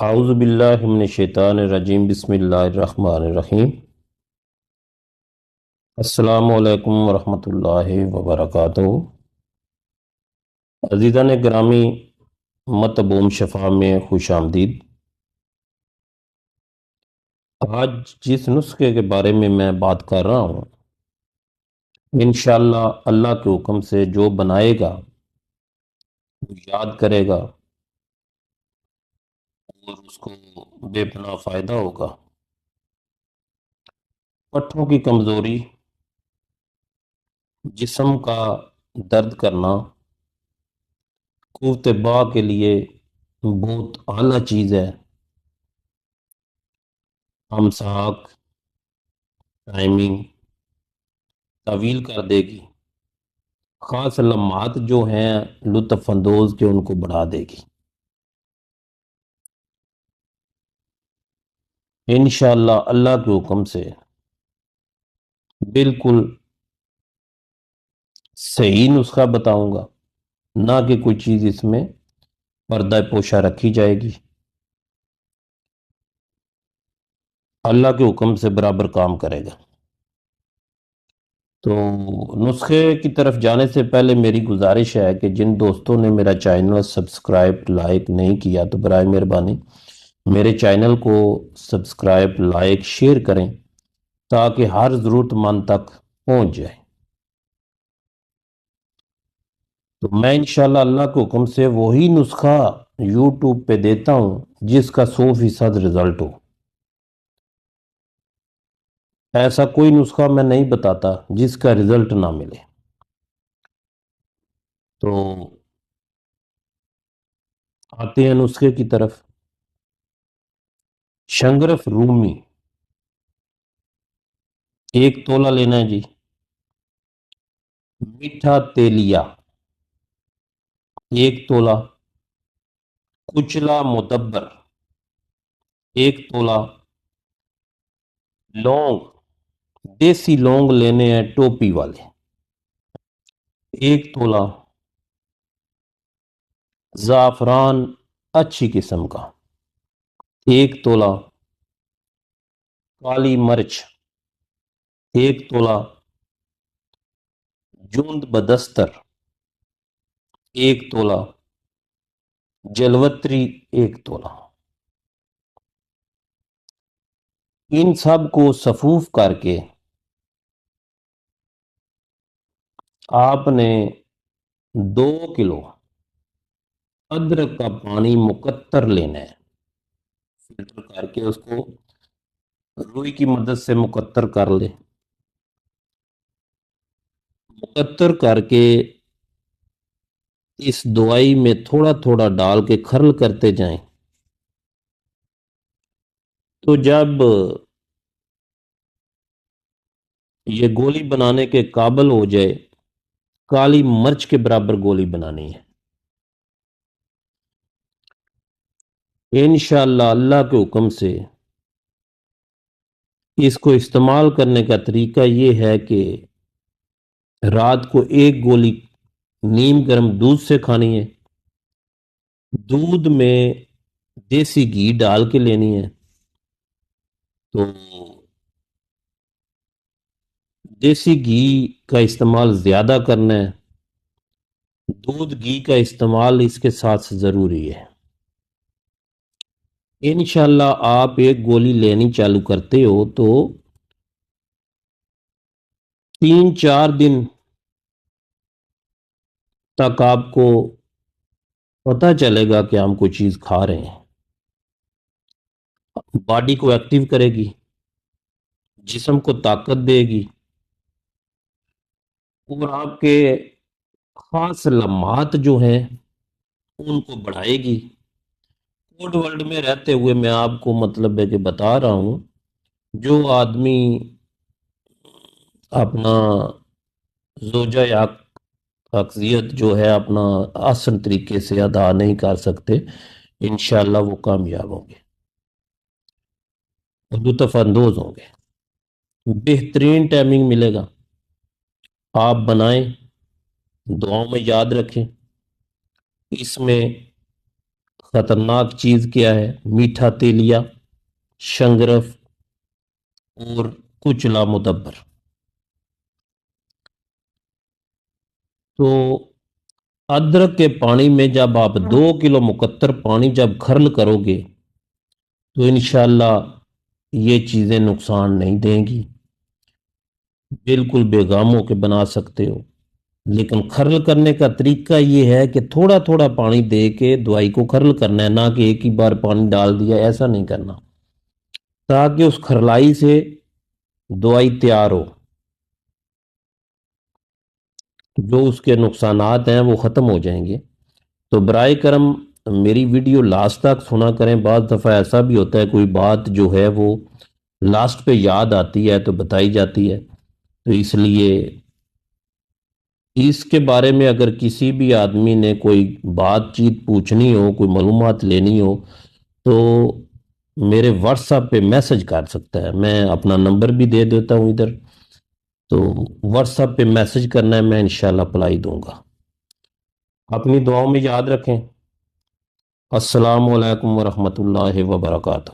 اعوذ باللہ من الشیطان الرجیم بسم اللہ الرحمن الرحیم السلام علیکم ورحمۃ اللہ وبرکاتہ۔ عزیزان گرامی، مطبوم شفا میں خوش آمدید۔ آج جس نسخے کے بارے میں بات کر رہا ہوں، انشاءاللہ اللہ کے حکم سے جو بنائے گا وہ یاد کرے گا اور اس کو بے پناہ فائدہ ہوگا۔ پٹھوں کی کمزوری، جسم کا درد کرنا قوت باء کے لیے بہت اعلیٰ چیز ہے۔ امساک ٹائمنگ طویل کر دے گی، خاص لمحات جو ہیں لطف اندوز کے ان کو بڑھا دے گی۔ انشاءاللہ اللہ کے حکم سے بالکل صحیح نسخہ بتاؤں گا، نہ کہ کوئی چیز اس میں پردہ پوشہ رکھی جائے گی۔ اللہ کے حکم سے برابر کام کرے گا۔ تو نسخے کی طرف جانے سے پہلے میری گزارش ہے کہ جن دوستوں نے میرا چینل سبسکرائب لائک نہیں کیا تو برائے مہربانی میرے چینل کو سبسکرائب لائک شیئر کریں تاکہ ہر ضرورت مند تک پہنچ جائے۔ تو میں انشاءاللہ اللہ کے حکم سے وہی نسخہ یوٹیوب پہ دیتا ہوں جس کا 100% رزلٹ ہو۔ ایسا کوئی نسخہ میں نہیں بتاتا جس کا رزلٹ نہ ملے۔ تو آتے ہیں نسخے کی طرف۔ شنگرف رومی 1 تولہ لینا ہے جی۔ میٹھا تیلیا 1 تولہ۔ کچلا مدبر 1 تولہ۔ لونگ، دیسی لونگ لینے ہیں ٹوپی والے 1 تولہ۔ زعفران اچھی قسم کا 1 تولہ۔ کالی مرچ 1 تولہ۔ جوند بدستر 1 تولہ۔ جلوتری 1 تولہ۔ ان سب کو صفوف کر کے آپ نے 2 کلو ادرک کا پانی مقطر لینا ہے۔ فلٹر کر کے اس کو روئی کی مدد سے مقطر کر لے۔ مقطر کر کے اس دوائی میں تھوڑا تھوڑا ڈال کے کھرل کرتے جائیں۔ تو جب یہ گولی بنانے کے قابل ہو جائے، کالی مرچ کے برابر گولی بنانی ہے۔ انشاءاللہ اللہ کے حکم سے اس کو استعمال کرنے کا طریقہ یہ ہے کہ رات کو 1 گولی نیم گرم دودھ سے کھانی ہے۔ دودھ میں دیسی گھی ڈال کے لینی ہے۔ تو دیسی گھی کا استعمال زیادہ کرنا ہے، دودھ گھی کا استعمال اس کے ساتھ ضروری ہے۔ انشاءاللہ آپ 1 گولی لینی چالو کرتے ہو تو 3-4 دن تک آپ کو پتہ چلے گا کہ ہم کوئی چیز کھا رہے ہیں۔ باڈی کو ایکٹیو کرے گی، جسم کو طاقت دے گی اور آپ کے خاص لمحات جو ہیں ان کو بڑھائے گی۔ کوڈ ورلڈ میں رہتے ہوئے میں آپ کو مطلب ہے کہ بتا رہا ہوں، جو آدمی اپنا زوجہ یا اکثریت جو ہے اپنا آسن طریقے سے ادا نہیں کر سکتے، انشاءاللہ وہ کامیاب ہوں گے، لطف اندوز ہوں گے، بہترین ٹائمنگ ملے گا۔ آپ بنائیں، دعاؤں میں یاد رکھیں۔ اس میں خطرناک چیز کیا ہے؟ میٹھا تیلیا، شنگرف اور کچلا مدبر۔ تو ادرک کے پانی میں جب آپ 2 کلو مقطر پانی جب کھرل کرو گے تو انشاءاللہ یہ چیزیں نقصان نہیں دیں گی، بالکل بیگام ہو کے بنا سکتے ہو۔ لیکن کھرل کرنے کا طریقہ یہ ہے کہ تھوڑا تھوڑا پانی دے کے دوائی کو کھرل کرنا ہے، نہ کہ ایک ہی بار پانی ڈال دیا، ایسا نہیں کرنا، تاکہ اس کھرلائی سے دوائی تیار ہو، جو اس کے نقصانات ہیں وہ ختم ہو جائیں گے۔ تو برائے کرم میری ویڈیو لاسٹ تک سنا کریں، بعض دفعہ ایسا بھی ہوتا ہے کوئی بات جو ہے وہ لاسٹ پہ یاد آتی ہے تو بتائی جاتی ہے، تو اس لیے اس کے بارے میں اگر کسی بھی آدمی نے کوئی بات چیت پوچھنی ہو، کوئی معلومات لینی ہو تو میرے واٹس ایپ پہ میسج کر سکتا ہے، میں اپنا نمبر بھی دے دیتا ہوں ادھر، تو واٹس ایپ پہ میسج کرنا ہے، میں انشاءاللہ اپلائی دوں گا۔ اپنی دعاؤں میں یاد رکھیں۔ السلام علیکم ورحمۃ اللہ وبرکاتہ۔